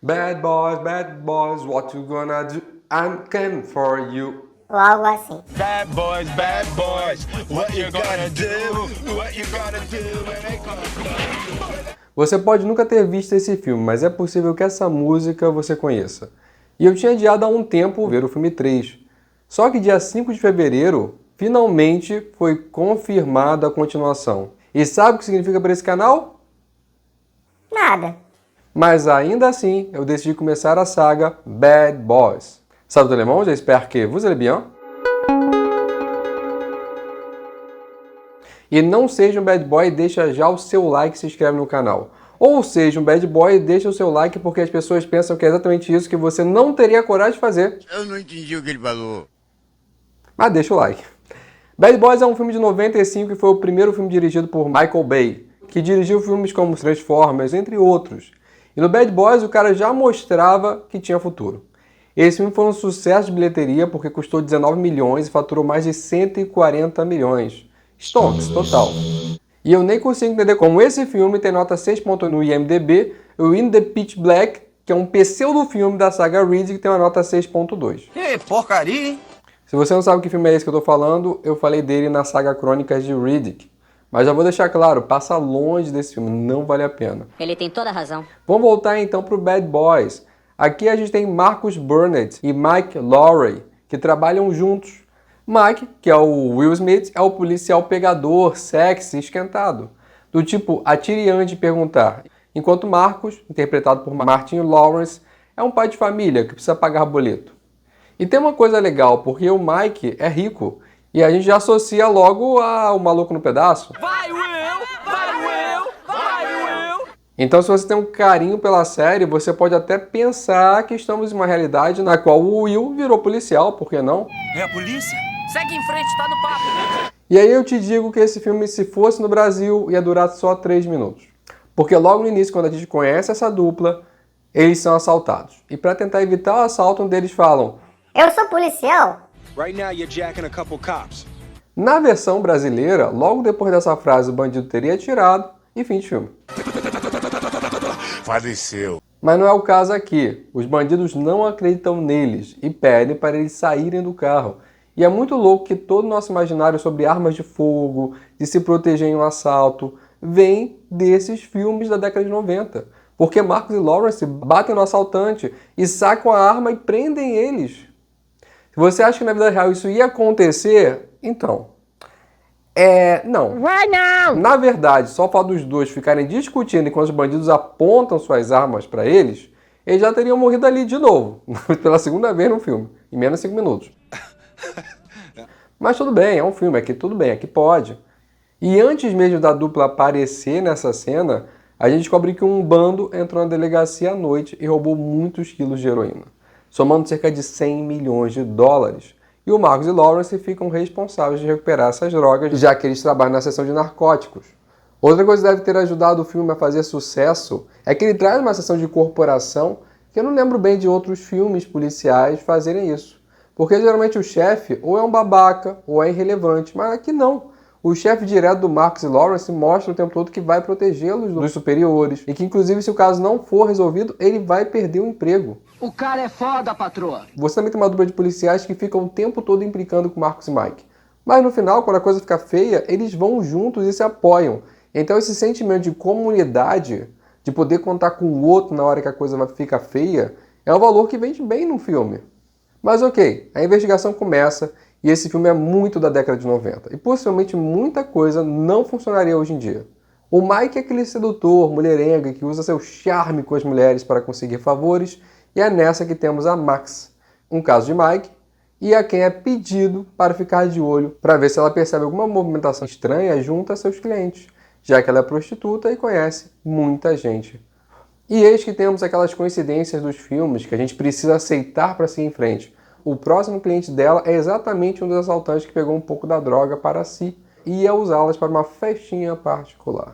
bad boys, what you gonna do? I'm coming for you. Ou algo assim. Bad boys, what you gonna do? What you gonna do when they come? Você pode nunca ter visto esse filme, mas é possível que essa música você conheça. E eu tinha adiado há um tempo ver o filme 3. Só que dia 5 de fevereiro, finalmente foi confirmada a continuação. E sabe o que significa para esse canal? Nada. Mas ainda assim, eu decidi começar a saga Bad Boys. Salut tout le monde, j'espère que vous allez bien. E não seja um bad boy, deixa já o seu like e se inscreve no canal. Ou seja um bad boy e deixa o seu like porque as pessoas pensam que é exatamente isso que você não teria coragem de fazer. Eu não entendi o que ele falou. Mas deixa o like. Bad Boys é um filme de 95 e foi o primeiro filme dirigido por Michael Bay, que dirigiu filmes como Transformers, entre outros. E no Bad Boys o cara já mostrava que tinha futuro. Esse filme foi um sucesso de bilheteria porque custou 19 milhões e faturou mais de 140 milhões. Stonks, total. E eu nem consigo entender como esse filme tem nota 6.1 no IMDb, o In the Pitch Black, que é um pseudo-filme da saga Riddick, tem uma nota 6.2. Que porcaria, hein? Se você não sabe que filme é esse que eu tô falando, eu falei dele na saga Crônicas de Riddick. Mas já vou deixar claro, passa longe desse filme, não vale a pena. Ele tem toda a razão. Vamos voltar então pro Bad Boys. Aqui a gente tem Marcus Burnett e Mike Lowrey, que trabalham juntos. Mike, que é o Will Smith, é o policial pegador, sexy, esquentado. Do tipo, atire antes de perguntar. Enquanto Marcus, interpretado por Martin Lawrence, é um pai de família que precisa pagar boleto. E tem uma coisa legal, porque o Mike é rico, e a gente já associa logo ao Maluco no Pedaço. Vai, Will! Vai, Will! Vai, Will! Então, se você tem um carinho pela série, você pode até pensar que estamos em uma realidade na qual o Will virou policial, por que não? É a polícia? Segue em frente, tá no papo. E aí eu te digo que esse filme, se fosse no Brasil, ia durar só 3 minutos. Porque logo no início, quando a gente conhece essa dupla, eles são assaltados. E para tentar evitar o assalto, um deles falam: Eu sou policial. Right now, you're jacking a couple cops. na versão brasileira, logo depois dessa frase, o bandido teria atirado e fim de filme. Faleceu. Mas não é o caso aqui. Os bandidos não acreditam neles e pedem para eles saírem do carro. E é muito louco que todo o nosso imaginário sobre armas de fogo, de se proteger em um assalto, vem desses filmes da década de 90. Porque Marcus e Lawrence batem no assaltante e sacam a arma e prendem eles. Se você acha que na vida real isso ia acontecer, então... não. Vai não! Na verdade, só o fato dos dois ficarem discutindo enquanto os bandidos apontam suas armas para eles, eles já teriam morrido ali de novo, pela segunda vez no filme, em menos de 5 minutos. Mas tudo bem, é um filme, aqui tudo bem, aqui pode. E antes mesmo da dupla aparecer nessa cena, a gente descobre que um bando entrou na delegacia à noite e roubou muitos quilos de heroína, somando cerca de 100 milhões de dólares. E o Marcus e Lawrence ficam responsáveis de recuperar essas drogas, já que eles trabalham na seção de narcóticos. Outra coisa que deve ter ajudado o filme a fazer sucesso é que ele traz uma seção de corporação que eu não lembro bem de outros filmes policiais fazerem isso. Porque geralmente o chefe ou é um babaca ou é irrelevante, mas aqui não. O chefe direto do Marcus e Lawrence mostra o tempo todo que vai protegê-los dos superiores e que, inclusive, se o caso não for resolvido, ele vai perder o emprego. O cara é foda, patroa. Você também tem uma dupla de policiais que ficam o tempo todo implicando com Marcus e Mike. Mas no final, quando a coisa fica feia, eles vão juntos e se apoiam. Então esse sentimento de comunidade, de poder contar com o outro na hora que a coisa fica feia, é um valor que vende bem no filme. Mas ok, a investigação começa e esse filme é muito da década de 90. E possivelmente muita coisa não funcionaria hoje em dia. O Mike é aquele sedutor, mulherengo, que usa seu charme com as mulheres para conseguir favores. E é nessa que temos a Max, um caso de Mike, e a quem é pedido para ficar de olho para ver se ela percebe alguma movimentação estranha junto a seus clientes, já que ela é prostituta e conhece muita gente. E eis que temos aquelas coincidências dos filmes que a gente precisa aceitar para seguir em frente. O próximo cliente dela é exatamente um dos assaltantes que pegou um pouco da droga para si e ia usá-las para uma festinha particular.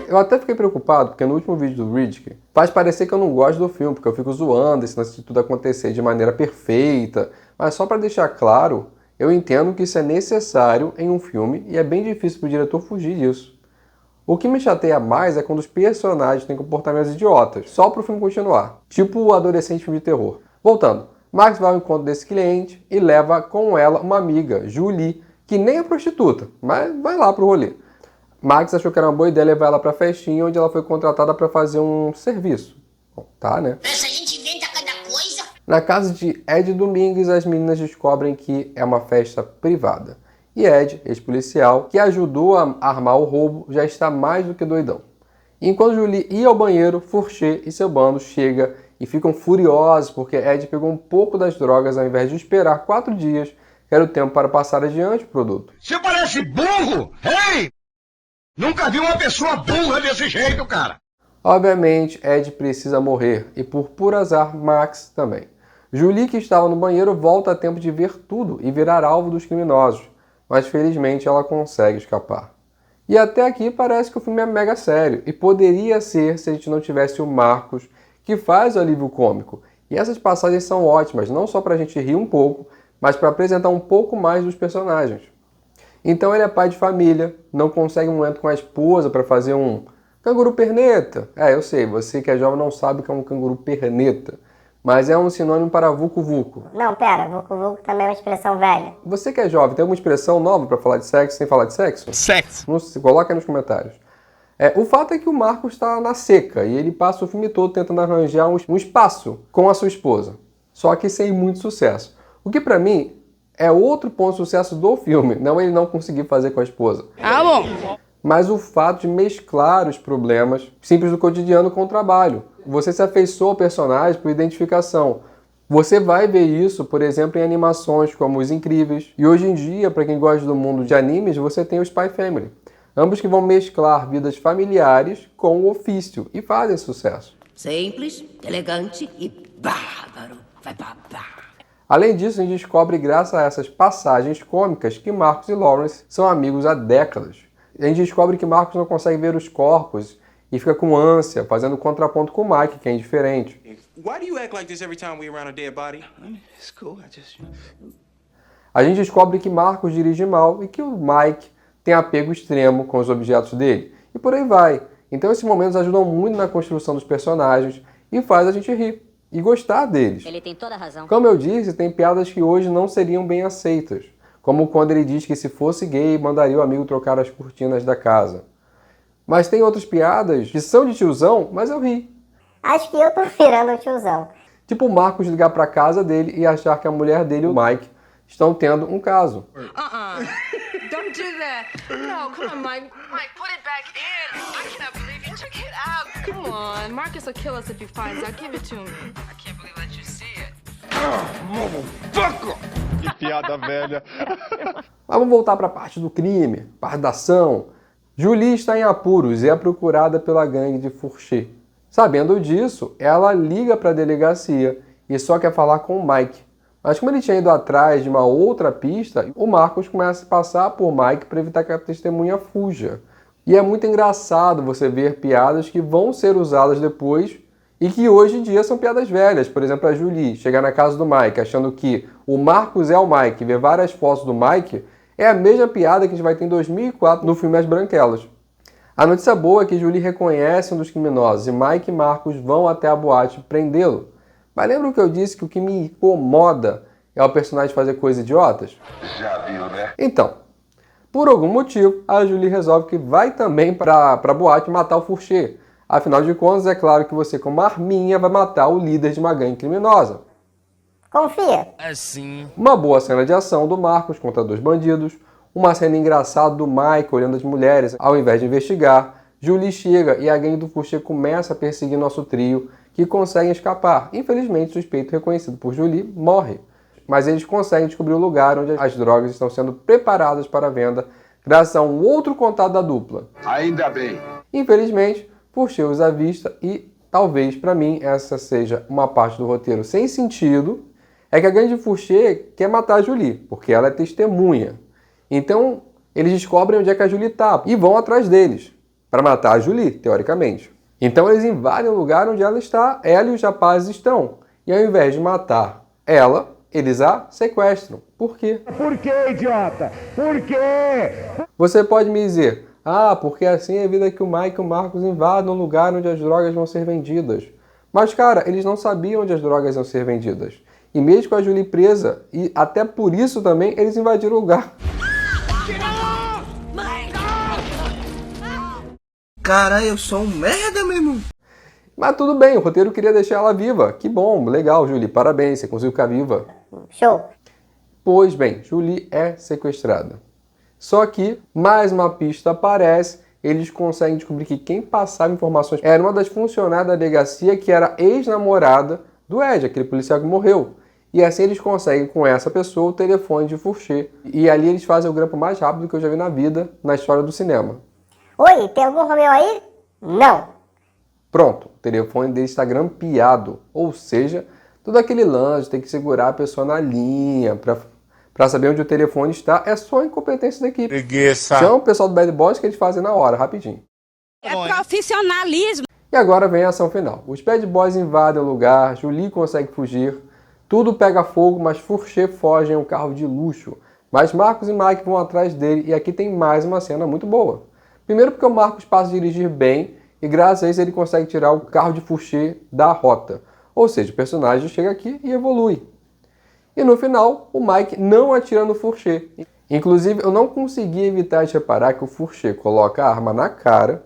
Eu até fiquei preocupado, porque no último vídeo do Riddick faz parecer que eu não gosto do filme, porque eu fico zoando esse lance de tudo acontecer de maneira perfeita. Mas só para deixar claro, eu entendo que isso é necessário em um filme e é bem difícil para o diretor fugir disso. O que me chateia mais é quando os personagens têm comportamentos idiotas, só para o filme continuar, tipo o adolescente filme de terror. Voltando, Max vai ao encontro desse cliente e leva com ela uma amiga, Julie, que nem é prostituta, mas vai lá pro rolê. Max achou que era uma boa ideia levar ela pra festinha onde ela foi contratada para fazer um serviço. Bom, tá, né? Essa gente inventa cada coisa. Na casa de Ed Domingues, as meninas descobrem que é uma festa privada. E Ed, ex-policial, que ajudou a armar o roubo, já está mais do que doidão. Enquanto Julie ia ao banheiro, Fourché e seu bando chega e ficam furiosos porque Ed pegou um pouco das drogas ao invés de esperar 4 dias, que era o tempo para passar adiante o produto. Você parece burro! Ei! Nunca vi uma pessoa burra desse jeito, cara! Obviamente, Ed precisa morrer, e por puro azar, Max também. Julie, que estava no banheiro, volta a tempo de ver tudo e virar alvo dos criminosos, mas felizmente ela consegue escapar. E até aqui parece que o filme é mega sério, e poderia ser se a gente não tivesse o Marcos, que faz o alívio cômico. E essas passagens são ótimas, não só para a gente rir um pouco, mas para apresentar um pouco mais dos personagens. Então ele é pai de família, não consegue um momento com a esposa para fazer um canguru perneta. Eu sei, você que é jovem não sabe o que é um canguru perneta, mas é um sinônimo para vucu-vucu. Não, pera, vucu-vucu também é uma expressão velha. Você que é jovem, tem alguma expressão nova para falar de sexo sem falar de sexo? Sexo. Coloca aí nos comentários. O fato é que o Marcos está na seca e ele passa o filme todo tentando arranjar um espaço com a sua esposa, só que sem muito sucesso. O que para mim é outro ponto de sucesso do filme, não ele não conseguir fazer com a esposa. Ah, bom. Mas o fato de mesclar os problemas simples do cotidiano com o trabalho. Você se afeiçoa ao personagem por identificação. Você vai ver isso, por exemplo, em animações como Os Incríveis. E hoje em dia, para quem gosta do mundo de animes, você tem o Spy Family. Ambos que vão mesclar vidas familiares com o ofício e fazem sucesso. Simples, elegante e bárbaro. Vai babar. Além disso, a gente descobre, graças a essas passagens cômicas, que Marcos e Lawrence são amigos há décadas. A gente descobre que Marcos não consegue ver os corpos e fica com ânsia, fazendo contraponto com o Mike, que é indiferente. Why do you act like this every time we around a dead body? It's cool, I just... A gente descobre que Marcos dirige mal e que o Mike tem apego extremo com os objetos dele. E por aí vai. Então esses momentos ajudam muito na construção dos personagens e faz a gente rir e gostar deles. Ele tem toda a razão. Como eu disse, tem piadas que hoje não seriam bem aceitas. Como quando ele diz que se fosse gay, mandaria o amigo trocar as cortinas da casa. Mas tem outras piadas que são de tiozão, mas eu ri. Acho que eu tô virando o tiozão. Tipo o Marcos ligar pra casa dele e achar que a mulher dele e o Mike estão tendo um caso. Don't do that. No, come on, Mike. Mike, put it back in. I cannot believe you took it out. Come on. Marcus will kill us if he finds out. Give it to me. I can't believe I let you see it. Que piada velha. Mas vamos voltar para a parte do crime, parte da ação. Julie está em apuros e é procurada pela gangue de Fourché. Sabendo disso, ela liga para a delegacia e só quer falar com o Mike. Mas como ele tinha ido atrás de uma outra pista, o Marcos começa a passar por Mike para evitar que a testemunha fuja. E é muito engraçado você ver piadas que vão ser usadas depois e que hoje em dia são piadas velhas. Por exemplo, a Julie chegar na casa do Mike achando que o Marcos é o Mike e ver várias fotos do Mike é a mesma piada que a gente vai ter em 2004 no filme As Branquelas. A notícia boa é que Julie reconhece um dos criminosos e Mike e Marcos vão até a boate prendê-lo. Mas lembra que eu disse que o que me incomoda é o personagem fazer coisas idiotas? Já viu, né? Então, por algum motivo, a Julie resolve que vai também para a boate matar o Fourché. Afinal de contas, é claro que você, como arminha, vai matar o líder de uma gangue criminosa. Confia. Assim. Uma boa cena de ação do Marcos contra 2 bandidos, uma cena engraçada do Mike olhando as mulheres ao invés de investigar. Julie chega e a gangue do Fourché começa a perseguir nosso trio, que conseguem escapar. Infelizmente, o suspeito reconhecido por Julie morre. Mas eles conseguem descobrir o lugar onde as drogas estão sendo preparadas para venda, graças a um outro contato da dupla. Ainda bem. Infelizmente, Fourché os avista e, talvez para mim, essa seja uma parte do roteiro sem sentido, é que a gangue de Fourché quer matar a Julie, porque ela é testemunha. Então, eles descobrem onde é que a Julie está e vão atrás deles, para matar a Julie, teoricamente. Então eles invadem o lugar onde ela está, ela e os rapazes estão. E ao invés de matar ela, eles a sequestram. Por quê? Por que, idiota? Por quê? Você pode me dizer, Ah, porque assim é a vida que o Mike e o Marcos invadem um lugar onde as drogas vão ser vendidas. Mas, cara, eles não sabiam onde as drogas iam ser vendidas. E mesmo com a Julie presa, e até por isso também, eles invadiram o lugar. Caralho, eu sou um merda, meu irmão. Mas tudo bem, o roteiro queria deixar ela viva. Que bom, legal, Julie, parabéns, você conseguiu ficar viva. Show. Pois bem, Julie é sequestrada. Só que, mais uma pista aparece, eles conseguem descobrir que quem passava informações era uma das funcionárias da delegacia que era ex-namorada do Ed, aquele policial que morreu. E assim eles conseguem com essa pessoa o telefone de Fourché. E ali eles fazem o grampo mais rápido que eu já vi na vida, na história do cinema. Oi, tem algum Romeu aí? Não. Pronto, o telefone dele está grampeado. Ou seja, todo aquele lance, tem que segurar a pessoa na linha para saber onde o telefone está, é só incompetência da equipe. Preguiça. Chama o pessoal do Bad Boys que eles fazem na hora, rapidinho. É profissionalismo. E agora vem a ação final. Os Bad Boys invadem o lugar, Julie consegue fugir, tudo pega fogo, mas Fourché foge em um carro de luxo. Mas Marcos e Mike vão atrás dele e aqui tem mais uma cena muito boa. Primeiro porque o Marcos passa a dirigir bem e graças a isso ele consegue tirar o carro de Fourché da rota. Ou seja, o personagem chega aqui e evolui. E no final, o Mike não atira no Fourché. Inclusive, eu não consegui evitar de reparar que o Fourché coloca a arma na cara,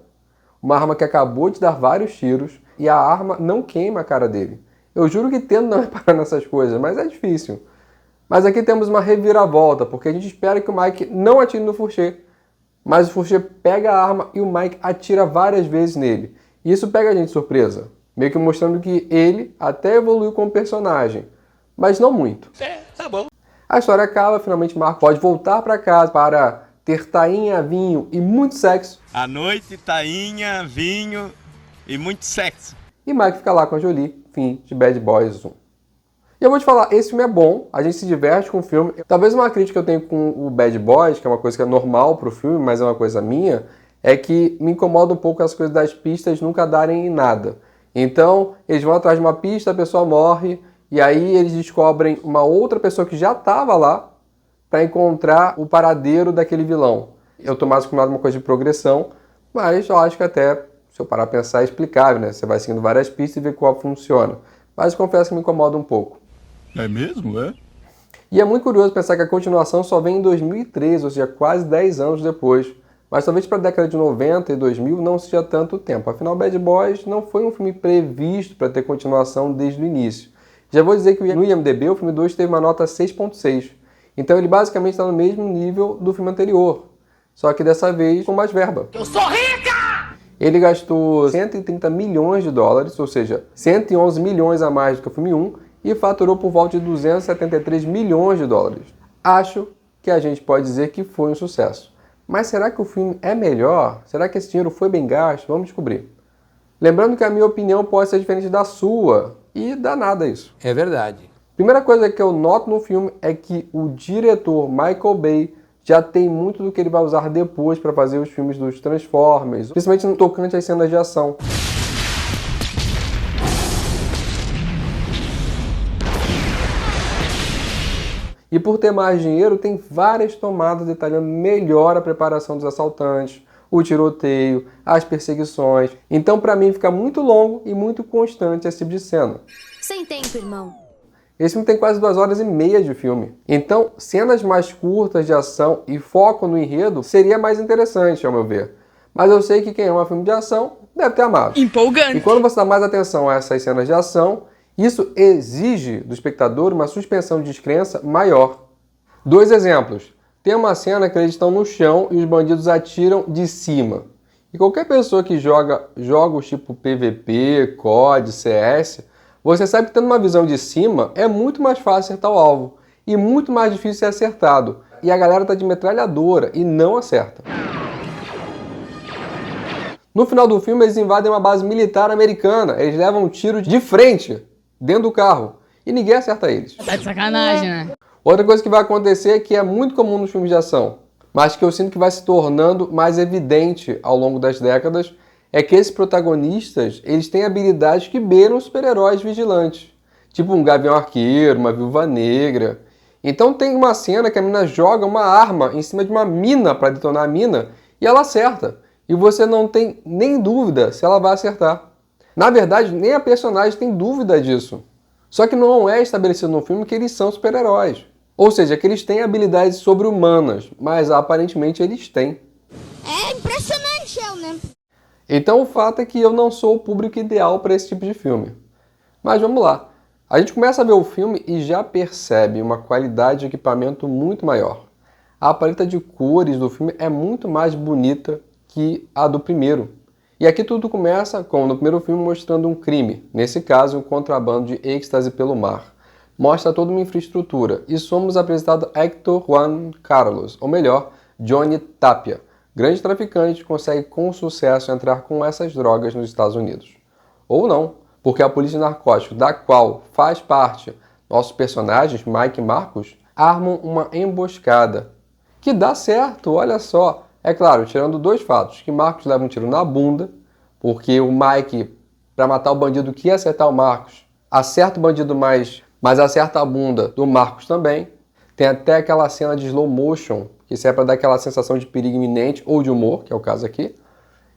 uma arma que acabou de dar vários tiros, e a arma não queima a cara dele. Eu juro que tento não reparar nessas coisas, mas é difícil. Mas aqui temos uma reviravolta, porque a gente espera que o Mike não atire no Fourché, mas o Fourché pega a arma e o Mike atira várias vezes nele. E isso pega a gente de surpresa, meio que mostrando que ele até evoluiu como personagem, mas não muito. Tá bom. A história acaba, finalmente Marcos pode voltar para casa para ter tainha, vinho e muito sexo. À noite, tainha, vinho e muito sexo. E Mike fica lá com a Julie, fim de Bad Boys 1. E eu vou te falar, esse filme é bom, a gente se diverte com o filme. Talvez uma crítica que eu tenho com o Bad Boys, que é uma coisa que é normal pro filme, mas é uma coisa minha, é que me incomoda um pouco as coisas das pistas nunca darem em nada. Então, eles vão atrás de uma pista, a pessoa morre, e aí eles descobrem uma outra pessoa que já estava lá para encontrar o paradeiro daquele vilão. Eu tô mais acostumado com uma coisa de progressão, mas eu acho que até, se eu parar a pensar, é explicável, né? Você vai seguindo várias pistas e vê qual funciona. Mas eu confesso que me incomoda um pouco. É mesmo, é? E é muito curioso pensar que a continuação só vem em 2013, ou seja, quase 10 anos depois. Mas talvez para a década de 90 e 2000 não seja tanto tempo. Afinal, Bad Boys não foi um filme previsto para ter continuação desde o início. Já vou dizer que no IMDb o filme 2 teve uma nota 6.6. Então ele basicamente está no mesmo nível do filme anterior. Só que dessa vez com mais verba. Eu sou rica! Ele gastou 130 milhões de dólares, ou seja, 111 milhões a mais do que o filme 1, e faturou por volta de 273 milhões de dólares. Acho que a gente pode dizer que foi um sucesso. Mas será que o filme é melhor? Será que esse dinheiro foi bem gasto? Vamos descobrir. Lembrando que a minha opinião pode ser diferente da sua, e dá nada isso. É verdade. Primeira coisa que eu noto no filme é que o diretor Michael Bay já tem muito do que ele vai usar depois para fazer os filmes dos Transformers, principalmente no tocante às cenas de ação. E por ter mais dinheiro, tem várias tomadas detalhando melhor a preparação dos assaltantes, o tiroteio, as perseguições. Então, para mim, fica muito longo e muito constante esse tipo de cena. Sem tempo, irmão. Esse filme tem quase 2 horas e meia de filme. Então, cenas mais curtas de ação e foco no enredo seria mais interessante, ao meu ver. Mas eu sei que quem ama filme de ação deve ter amado. Empolgante. E quando você dá mais atenção a essas cenas de ação, isso exige do espectador uma suspensão de descrença maior. 2 exemplos. Tem uma cena que eles estão no chão e os bandidos atiram de cima. E qualquer pessoa que joga jogos tipo PVP, COD, CS, você sabe que tendo uma visão de cima é muito mais fácil acertar o alvo. E muito mais difícil ser acertado. E a galera tá de metralhadora e não acerta. No final do filme eles invadem uma base militar americana. Eles levam um tiro de frente, dentro do carro. E ninguém acerta eles. Tá de sacanagem, né? Outra coisa que vai acontecer é que é muito comum nos filmes de ação, mas que eu sinto que vai se tornando mais evidente ao longo das décadas, é que esses protagonistas, eles têm habilidades que beiram super-heróis vigilantes. Tipo um Gavião Arqueiro, uma Viúva Negra. Então tem uma cena que a mina joga uma arma em cima de uma mina para detonar a mina, E ela acerta. E você não tem nem dúvida se ela vai acertar. Na verdade, nem a personagem tem dúvida disso. Só que não é estabelecido no filme que eles são super-heróis. Ou seja, que eles têm habilidades sobre-humanas, mas aparentemente eles têm. É impressionante, né? Então o fato é que eu não sou o público ideal para esse tipo de filme. Mas vamos lá. A gente começa a ver o filme e já percebe uma qualidade de equipamento muito maior. A paleta de cores do filme é muito mais bonita que a do primeiro. E aqui tudo começa, como no primeiro filme, mostrando um crime. Nesse caso, um contrabando de êxtase pelo mar. Mostra toda uma infraestrutura. E somos apresentados a Héctor Juan Carlos, ou melhor, Johnny Tapia. Grande traficante que consegue com sucesso entrar com essas drogas nos Estados Unidos. Ou não, porque a polícia de narcóticos, da qual faz parte nossos personagens, Mike e Marcos, armam uma emboscada. Que dá certo, olha só. É claro, tirando dois fatos, que Marcos leva um tiro na bunda, porque o Mike, para matar o bandido que ia acertar o Marcos, acerta o bandido mas acerta a bunda do Marcos também. Tem até aquela cena de slow motion, que serve para dar aquela sensação de perigo iminente ou de humor, que é o caso aqui.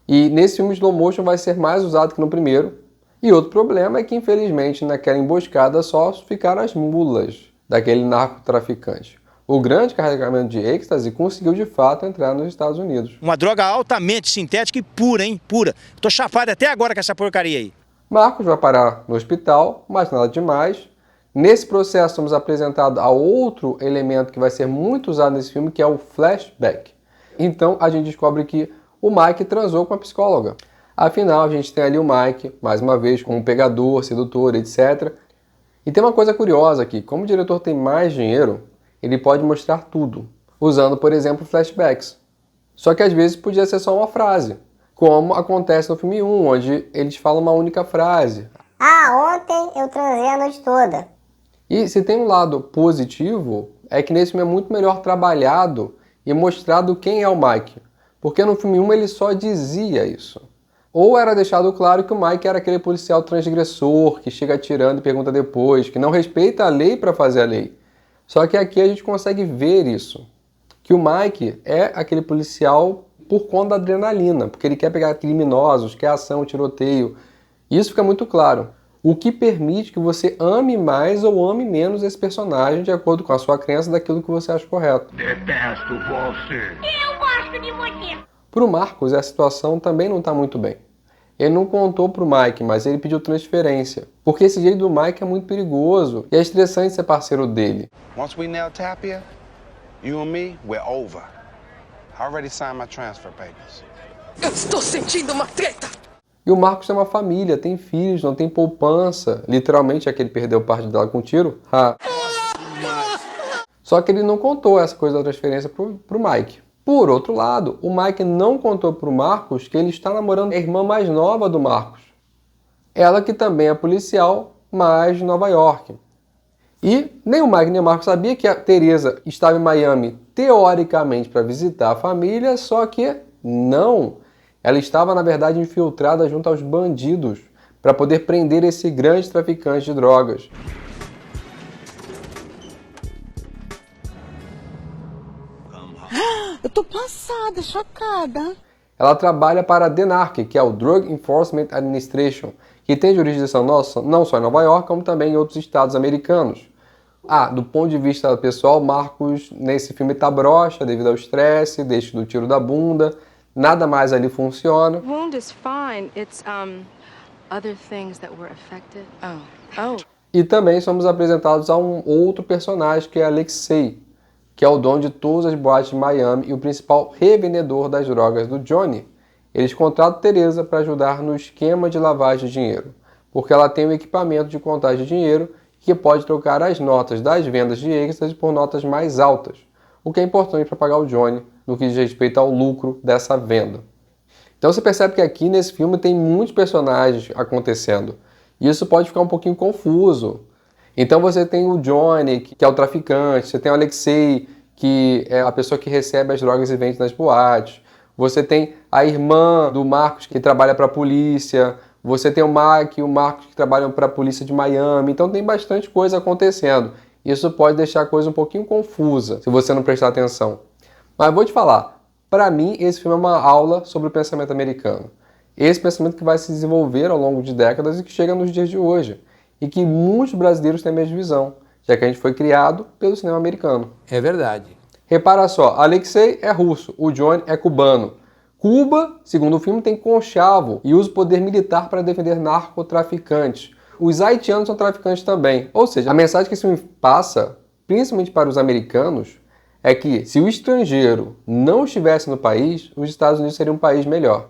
E nesse filme, slow motion vai ser mais usado que no primeiro. E outro problema é que, infelizmente, naquela emboscada só ficaram as mulas daquele narcotraficante. O grande carregamento de êxtase conseguiu, de fato, entrar nos Estados Unidos. Uma droga altamente sintética e pura, hein? Pura. Tô chapado até agora com essa porcaria aí. Marcos vai parar no hospital, mas nada demais. Nesse processo, somos apresentados a outro elemento que vai ser muito usado nesse filme, que é o flashback. Então, a gente descobre que o Mike transou com a psicóloga. Afinal, a gente tem ali o Mike, mais uma vez, como pegador, sedutor, etc. E tem uma coisa curiosa aqui. Como o diretor tem mais dinheiro, ele pode mostrar tudo, usando, por exemplo, flashbacks. Só que às vezes podia ser só uma frase, como acontece no filme 1, onde eles falam uma única frase. Ah, ontem eu transei a noite toda. E se tem um lado positivo, é que nesse filme é muito melhor trabalhado e mostrado quem é o Mike. Porque no filme 1 ele só dizia isso. Ou era deixado claro que o Mike era aquele policial transgressor, que chega atirando e pergunta depois, que não respeita a lei para fazer a lei. Só que aqui a gente consegue ver isso. Que o Mike é aquele policial por conta da adrenalina, porque ele quer pegar criminosos, quer ação, tiroteio. Isso fica muito claro. O que permite que você ame mais ou ame menos esse personagem de acordo com a sua crença daquilo que você acha correto. Detesto você. Eu gosto de você. Para o Marcos, a situação também não está muito bem. Ele não contou para o Mike, mas ele pediu transferência. Porque esse jeito do Mike é muito perigoso e é estressante ser parceiro dele. Once we nail Tapia, you and me, we're over. I already signed my transfer papers. Eu estou sentindo uma treta! E o Marcos tem uma família, tem filhos, não tem poupança. Literalmente é que ele perdeu parte dela com um tiro. Só que ele não contou essa coisa da transferência pro Mike. Por outro lado, o Mike não contou pro Marcos que ele está namorando a irmã mais nova do Marcos. Ela que também é policial, mas de Nova York. E nem o Mike nem o Marcos sabia que a Teresa estava em Miami, teoricamente, para visitar a família, só que não. Ela estava, na verdade, infiltrada junto aos bandidos para poder prender esse grande traficante de drogas. Eu tô passada, chocada. Ela trabalha para a DENARC, que é o Drug Enforcement Administration, que tem jurisdição não só em Nova York, como também em outros estados americanos. Do ponto de vista pessoal, Marcos nesse filme tá broxa devido ao estresse, desde do tiro da bunda, nada mais ali funciona. Wound is fine. It's other things that were affected. Oh. E também somos apresentados a um outro personagem que é Alexei, que é o dono de todas as boates de Miami e o principal revendedor das drogas do Johnny. Eles contratam Teresa para ajudar no esquema de lavagem de dinheiro, porque ela tem um equipamento de contagem de dinheiro que pode trocar as notas das vendas de êxtase por notas mais altas, o que é importante para pagar o Johnny no que diz respeito ao lucro dessa venda. Então você percebe que aqui nesse filme tem muitos personagens acontecendo, e isso pode ficar um pouquinho confuso. Então você tem o Johnny, que é o traficante, você tem o Alexei, que é a pessoa que recebe as drogas e vende nas boates, você tem a irmã do Marcos, que trabalha para a polícia, você tem o Mike e o Marcos, que trabalham para a polícia de Miami, então tem bastante coisa acontecendo. Isso pode deixar a coisa um pouquinho confusa, se você não prestar atenção. Mas vou te falar, Para mim, esse filme é uma aula sobre o pensamento americano. Esse pensamento que vai se desenvolver ao longo de décadas e que chega nos dias de hoje. E que muitos brasileiros têm a mesma visão, já que a gente foi criado pelo cinema americano. É verdade. Repara só, Alexei é russo, o Johnny é cubano. Cuba, segundo o filme, tem conchavo e usa o poder militar para defender narcotraficantes. Os haitianos são traficantes também. Ou seja, a mensagem que esse filme passa, principalmente para os americanos, é que se o estrangeiro não estivesse no país, os Estados Unidos seriam um país melhor.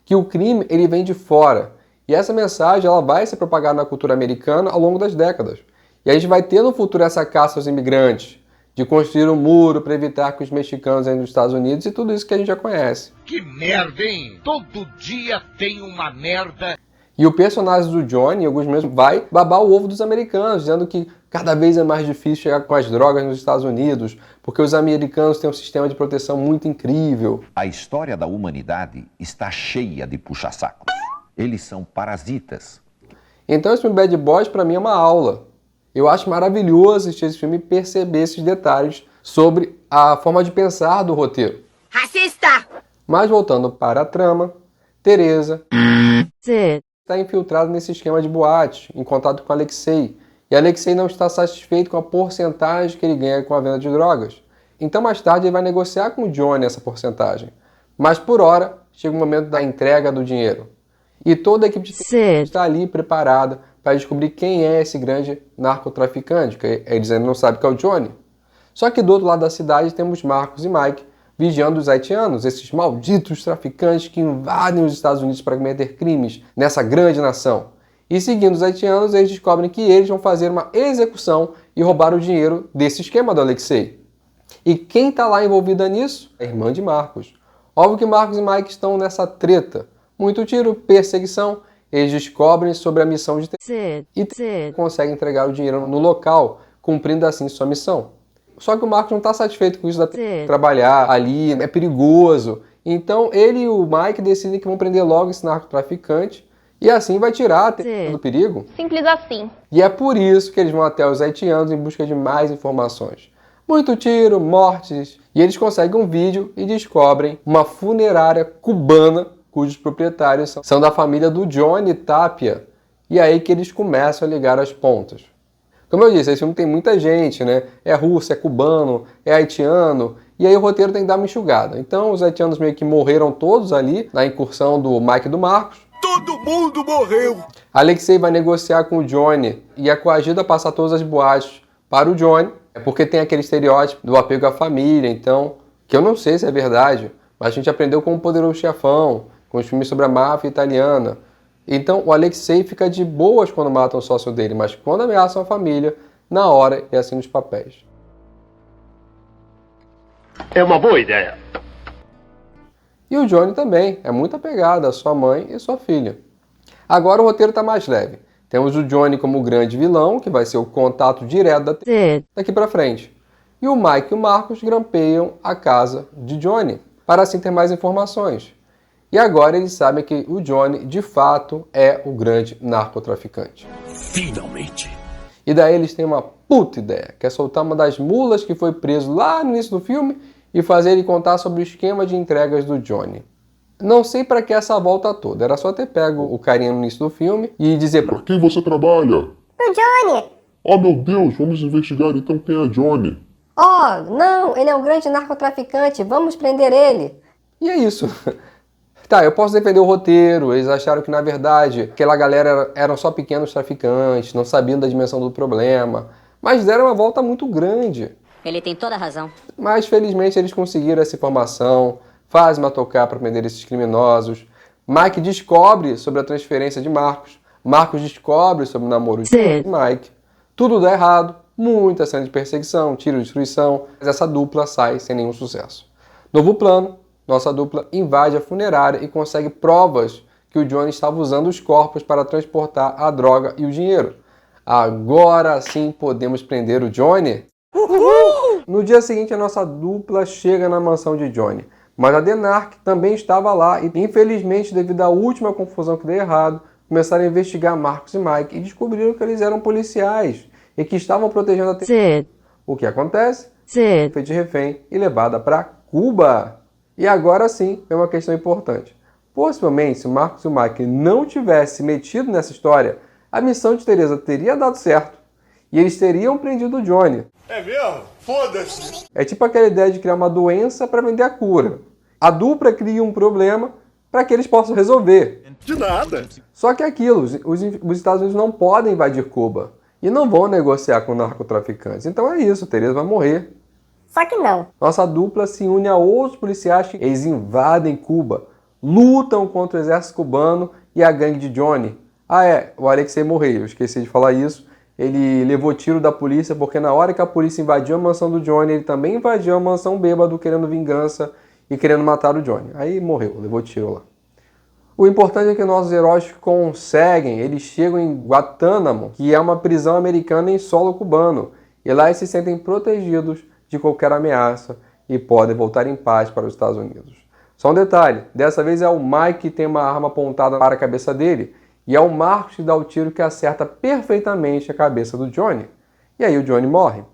Que o crime ele vem de fora. E essa mensagem ela vai ser propagada na cultura americana ao longo das décadas. E a gente vai ter no futuro essa caça aos imigrantes, de construir um muro para evitar que os mexicanos entrem nos Estados Unidos e tudo isso que a gente já conhece. Que merda, hein? Todo dia tem uma merda. E o personagem do Johnny, em alguns momentos, vai babar o ovo dos americanos, dizendo que cada vez é mais difícil chegar com as drogas nos Estados Unidos, porque os americanos têm um sistema de proteção muito incrível. A história da humanidade está cheia de puxa-sacos. Eles são parasitas. Então esse filme Bad Boys, para mim, é uma aula. Eu acho maravilhoso assistir esse filme e perceber esses detalhes sobre a forma de pensar do roteiro. Racista! Mas voltando para a trama, Teresa está infiltrada nesse esquema de boate, em contato com Alexei. E Alexei não está satisfeito com a porcentagem que ele ganha com a venda de drogas. Então mais tarde ele vai negociar com o Johnny essa porcentagem. Mas por hora, chega o momento da entrega do dinheiro. E toda a equipe de está ali preparada para descobrir quem é esse grande narcotraficante, que eles ainda não sabem que é o Johnny. Só que do outro lado da cidade temos Marcos e Mike vigiando os haitianos, esses malditos traficantes que invadem os Estados Unidos para cometer crimes nessa grande nação. E seguindo os haitianos, eles descobrem que eles vão fazer uma execução e roubar o dinheiro desse esquema do Alexei. E quem está lá envolvida nisso? A irmã de Marcos. Óbvio que Marcos e Mike estão nessa treta. Muito tiro, perseguição. Eles descobrem sobre a missão de Teresa e conseguem entregar o dinheiro no local, cumprindo assim sua missão. Só que o Marcos não está satisfeito com isso da trabalhar ali, é perigoso. Então ele e o Mike decidem que vão prender logo esse narcotraficante e assim vai tirar a Teresa do perigo. Simples assim. E é por isso que eles vão até os haitianos em busca de mais informações. Muito tiro, mortes, e eles conseguem um vídeo e descobrem uma funerária cubana cujos proprietários são da família do Johnny Tapia. E é aí que eles começam a ligar as pontas. Como eu disse, esse filme tem muita gente, né? É russo, é cubano, é haitiano, e aí o roteiro tem que dar uma enxugada. Então os haitianos meio que morreram todos ali na incursão do Mike e do Marcos. Todo mundo morreu! Alexei vai negociar com o Johnny e é coagido a passar todas as boates para o Johnny, porque tem aquele estereótipo do apego à família, então, que eu não sei se é verdade, mas a gente aprendeu com o Poderoso Chefão, com os filmes sobre a máfia italiana. Então o Alexei fica de boas quando matam o sócio dele, mas quando ameaçam a família, na hora é assim nos papéis. É uma boa ideia. E o Johnny também, é muito apegado à sua mãe e sua filha. Agora o roteiro está mais leve. Temos o Johnny como o grande vilão, que vai ser o contato direto da Teresa daqui para frente. E o Mike e o Marcos grampeiam a casa de Johnny, para assim ter mais informações. E agora eles sabem que o Johnny, de fato, é o grande narcotraficante. Finalmente! E daí eles têm uma puta ideia, que é soltar uma das mulas que foi preso lá no início do filme e fazer ele contar sobre o esquema de entregas do Johnny. Não sei para que essa volta toda, era só ter pego o carinha no início do filme e dizer para quem você trabalha? Pro Johnny! Oh meu Deus, vamos investigar então quem é Johnny. Oh, não, ele é um grande narcotraficante, vamos prender ele. E é isso. Tá, eu posso defender o roteiro, eles acharam que na verdade aquela galera eram só pequenos traficantes, não sabiam da dimensão do problema, mas deram uma volta muito grande. Ele tem toda a razão. Mas felizmente eles conseguiram essa informação, fazem uma tocar para prender esses criminosos. Mike descobre sobre a transferência de Marcos, Marcos descobre sobre o namoro de Mike. Tudo dá errado, muita cena de perseguição, tiro e destruição, mas essa dupla sai sem nenhum sucesso. Novo plano. Nossa dupla invade a funerária e consegue provas que o Johnny estava usando os corpos para transportar a droga e o dinheiro. Agora sim podemos prender o Johnny? Uhul! No dia seguinte, a nossa dupla chega na mansão de Johnny. Mas a Denark também estava lá e, infelizmente, devido à última confusão que deu errado, começaram a investigar Marcos e Mike e descobriram que eles eram policiais e que estavam protegendo a Teresa. O que acontece? feita de refém e levada para Cuba. E agora sim, é uma questão importante. Possivelmente, se o Marcos e o Mike não tivessem se metido nessa história, a missão de Teresa teria dado certo. E eles teriam prendido o Johnny. É mesmo? Foda-se! É tipo aquela ideia de criar uma doença para vender a cura. A dupla cria um problema para que eles possam resolver. De nada! Só que é aquilo, os Estados Unidos não podem invadir Cuba. E não vão negociar com narcotraficantes. Então é isso, Teresa vai morrer. Só que não. Nossa dupla se une a outros policiais que eles invadem Cuba, lutam contra o exército cubano e a gangue de Johnny. Ah é, o Alexei morreu, eu esqueci de falar isso. Ele levou tiro da polícia porque na hora que a polícia invadiu a mansão do Johnny, ele também invadiu a mansão bêbado querendo vingança e querendo matar o Johnny. Aí morreu, levou tiro lá. O importante é que nossos heróis conseguem, eles chegam em Guantánamo, que é uma prisão americana em solo cubano. E lá eles se sentem protegidos de qualquer ameaça e podem voltar em paz para os Estados Unidos. Só um detalhe, dessa vez é o Mike que tem uma arma apontada para a cabeça dele e é o Marcos que dá o tiro que acerta perfeitamente a cabeça do Johnny. E aí o Johnny morre.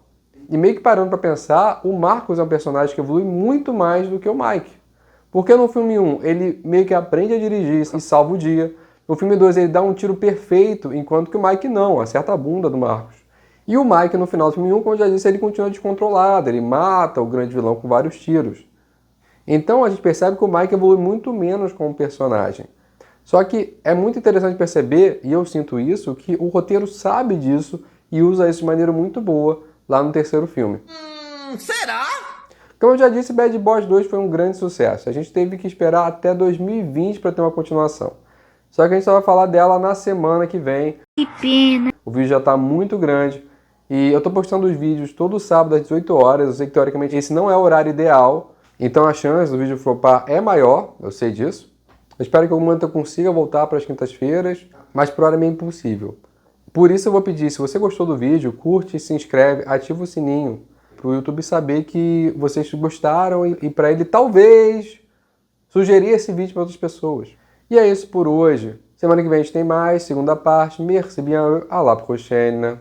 E meio que parando para pensar, o Marcos é um personagem que evolui muito mais do que o Mike. Porque no filme 1 ele meio que aprende a dirigir e salva o dia. No filme 2 ele dá um tiro perfeito, enquanto que o Mike não, acerta a bunda do Marcos. E o Mike no final do filme 1, como eu já disse, ele continua descontrolado, ele mata o grande vilão com vários tiros. Então a gente percebe que o Mike evolui muito menos como personagem. Só que é muito interessante perceber, e eu sinto isso, que o roteiro sabe disso e usa isso de maneira muito boa lá no terceiro filme. Será? Como eu já disse, Bad Boys 2 foi um grande sucesso. A gente teve que esperar até 2020 para ter uma continuação. Só que a gente só vai falar dela na semana que vem. Que pena. O vídeo já está muito grande. E eu estou postando os vídeos todo sábado às 18 horas. Eu sei que teoricamente esse não é o horário ideal. Então a chance do vídeo flopar é maior. Eu sei disso. Eu espero que em algum momento eu consiga voltar para as quintas-feiras. Mas por hora é meio impossível. Por isso eu vou pedir, se você gostou do vídeo, curte, se inscreve, ativa o sininho. Para o YouTube saber que vocês gostaram e para ele talvez sugerir esse vídeo para outras pessoas. E é isso por hoje. Semana que vem a gente tem mais, segunda parte. Merci bien, à la prochaine.